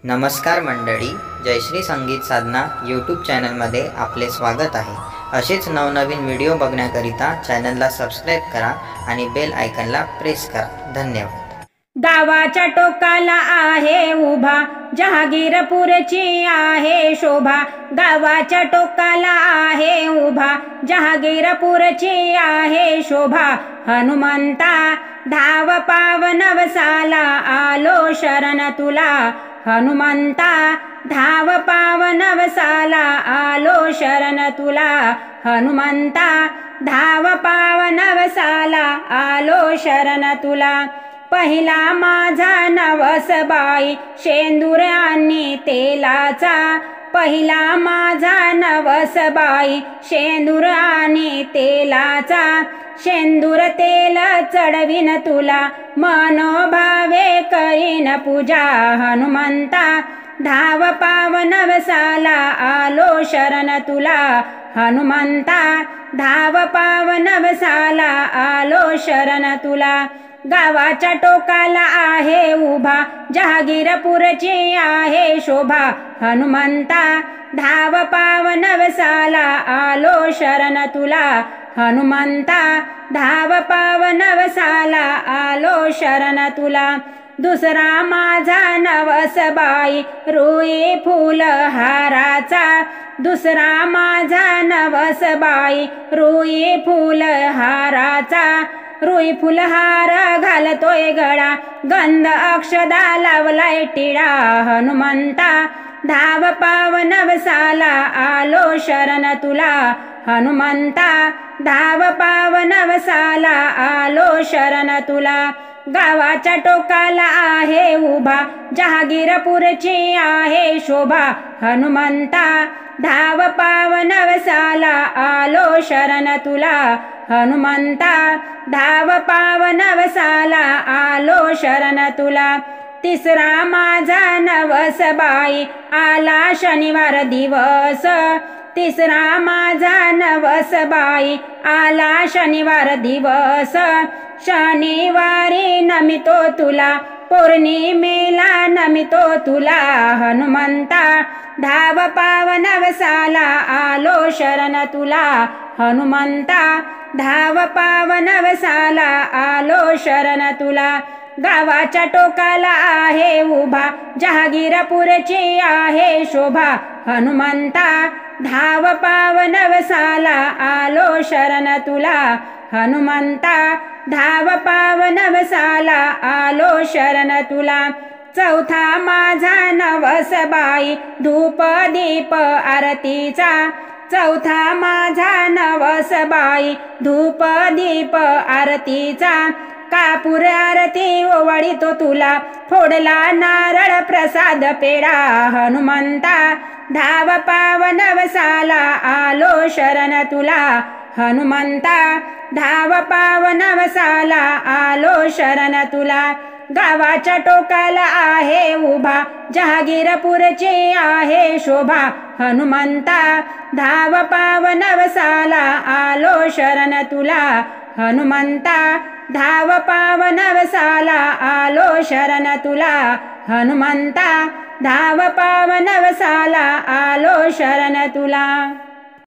नमस्कार मंडळी, जयश्री संगीत साधना यूट्यूब चॅनलमध्ये आपले स्वागत आहे। असेच नवनवीन व्हिडिओ बघण्याकरिता चॅनलला सबस्क्राइब करा आणि बेल आयकॉनला प्रेस करा। धन्यवाद। गावाच्या टोकाला आहे उभा जहागीरपूरची आहे शोभा। गावाच्या टोकाला आहे उभा जहागीरपूरची आहे शोभा। हनुमंता धाव पावनवसाला आलो शरण तुला। हनुमंता धाव पावनवसाला आलो शरण तुला। हनुमंता धाव पावनवसाला आलो शरण तुला। पहिला माझा नवसबाई शेंदूर आणि तेलाचा। पहिला माझा नवसबाई शेंदूर आणि तेलाचा। शेंदूर तेल चढवीन तुला मनोभावे करीन पूजा। हनुमंता धाव पावनवसाला आलो शरण तुला। हनुमंता धाव पावनवसाला आलो शरण तुला। गावाच्या टोकाला आहे उभा जहागीरपूरची आहे शोभा। हनुमंता धाव पावनवसाला आलो शरण तुला। हनुमंता धाव पावनवसाला आलो शरण तुला। दुसरा माझा नवसबाई रुई फुल हाराचा। दुसरा माझा नवसबाई रुई फुल हाराचा। रुई फुलहार घालतोय गळा गंध अक्षदा लावलाय टिळा। हनुमंता धाव पावनवसाला आलो शरण तुला। हनुमंता धाव पावनवसाला आलो शरण तुला। गावाच्या टोकाला आहे उभा जहागीरपूरची आहे शोभा। हनुमंता धाव पावनवसाला आलो शरण तुला। हनुमंता धाव पावनवसाला आलो शरण तुला। तिसरा माझा नवसबाई आला शनिवार दिवस। तिसरा माझा नवसबाई आला शनिवार दिवस। शनिवारी नमितो तुला पौर्णिमेला नमितो तुला। हनुमंता धाव पावनवसाला आलो शरण तुला। हनुमंता धाव पावनवसाला आलो शरण तुला। गावाच्या टोकाला आहे उभा जहागीरपूरची आहे शोभा। हनुमंता धाव पावनवसाला आलो शरण तुला। हनुमंता धाव पावनवसाला आलो शरण तुला। चौथा माझा नवसबाई धूप दीप आरतीचा। चौथा माझा नवसबाई धूप दीप आरतीचा। कापूर आरती ओवाळीतो तुला फोडला नारळ प्रसाद पेढा। हनुमंता धाव पावनवसाला आलो शरण तुला। हनुमंता धाव पावनवसाला आलो शरण तुला। गावाच्या टोकाला आहे उभा जहागीरपूरची आहे शोभा। हनुमंता धाव पावनवसाला आलो शरण तुला। हनुमंता धाव पावनवसाला आलो शरण तुला। हनुमंता धाव पावनवसाला आलो शरण तुला।